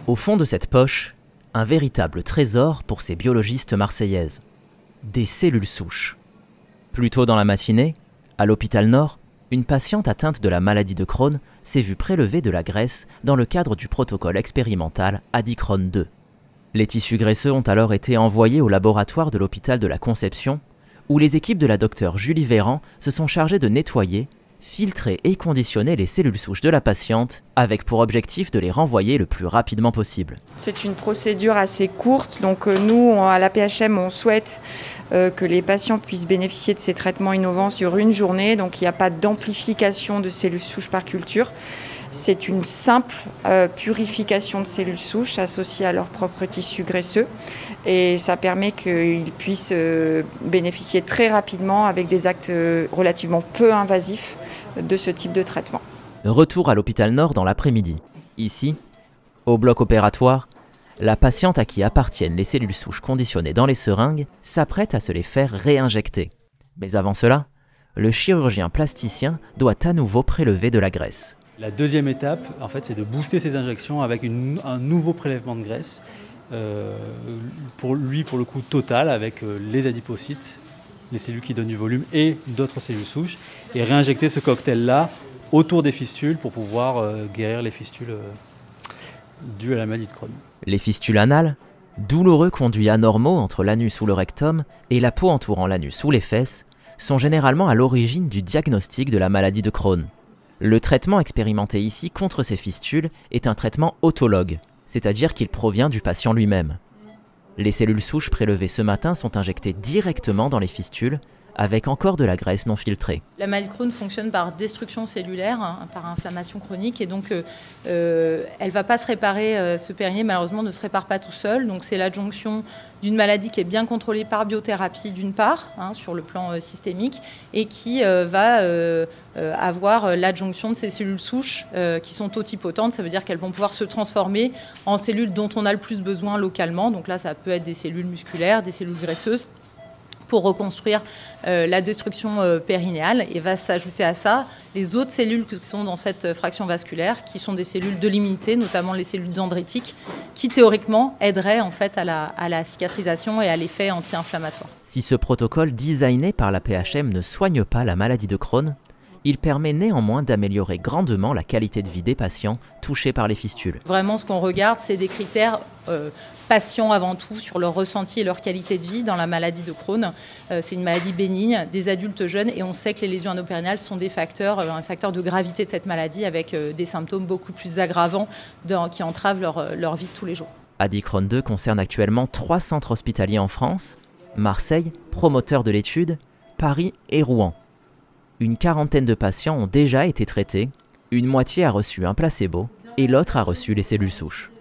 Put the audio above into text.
Au fond de cette poche, un véritable trésor pour ces biologistes marseillaises. Des cellules souches. Plus tôt dans la matinée, à l'hôpital Nord, une patiente atteinte de la maladie de Crohn s'est vue prélever de la graisse dans le cadre du protocole expérimental Adicron 2. Les tissus graisseux ont alors été envoyés au laboratoire de l'hôpital de la Conception, où les équipes de la docteure Julie Véran se sont chargées de nettoyer, filtrer et conditionner les cellules souches de la patiente, avec pour objectif de les renvoyer le plus rapidement possible. C'est une procédure assez courte, donc nous, à la PHM, on souhaite que les patients puissent bénéficier de ces traitements innovants sur une journée, donc il n'y a pas d'amplification de cellules souches par culture. C'est une simple purification de cellules souches associées à leur propre tissu graisseux et ça permet qu'ils puissent bénéficier très rapidement avec des actes relativement peu invasifs de ce type de traitement. Retour à l'hôpital Nord dans l'après-midi. Ici, au bloc opératoire, la patiente à qui appartiennent les cellules souches conditionnées dans les seringues s'apprête à se les faire réinjecter. Mais avant cela, le chirurgien plasticien doit à nouveau prélever de la graisse. La deuxième étape, en fait, c'est de booster ces injections avec un nouveau prélèvement de graisse, pour le coup total, avec les adipocytes, les cellules qui donnent du volume et d'autres cellules souches, et réinjecter ce cocktail-là autour des fistules pour pouvoir guérir les fistules dues à la maladie de Crohn. Les fistules anales, douloureux conduits anormaux entre l'anus ou le rectum et la peau entourant l'anus ou les fesses, sont généralement à l'origine du diagnostic de la maladie de Crohn. Le traitement expérimenté ici contre ces fistules est un traitement autologue, c'est-à-dire qu'il provient du patient lui-même. Les cellules souches prélevées ce matin sont injectées directement dans les fistules, avec encore de la graisse non filtrée. La maladie de Crohn fonctionne par destruction cellulaire, par inflammation chronique, et donc elle ne va pas se réparer, ce périnée malheureusement ne se répare pas tout seul, donc c'est l'adjonction d'une maladie qui est bien contrôlée par biothérapie d'une part, sur le plan systémique, et qui va avoir l'adjonction de ces cellules souches qui sont totipotentes, ça veut dire qu'elles vont pouvoir se transformer en cellules dont on a le plus besoin localement, donc là ça peut être des cellules musculaires, des cellules graisseuses, pour reconstruire la destruction périnéale, et va s'ajouter à ça les autres cellules qui sont dans cette fraction vasculaire, qui sont des cellules de l'immunité, notamment les cellules dendritiques, qui théoriquement aideraient en fait à la cicatrisation et à l'effet anti-inflammatoire. Si ce protocole designé par la PHM ne soigne pas la maladie de Crohn, il permet néanmoins d'améliorer grandement la qualité de vie des patients touchés par les fistules. Vraiment, ce qu'on regarde, c'est des critères patients avant tout, sur leur ressenti et leur qualité de vie dans la maladie de Crohn. C'est une maladie bénigne, des adultes jeunes, et on sait que les lésions anopérinéales sont un facteur de gravité de cette maladie, avec des symptômes beaucoup plus aggravants qui entravent leur vie de tous les jours. Adicron 2 concerne actuellement 3 centres hospitaliers en France, Marseille, promoteur de l'étude, Paris et Rouen. Une quarantaine de patients ont déjà été traités, une moitié a reçu un placebo et l'autre a reçu les cellules souches.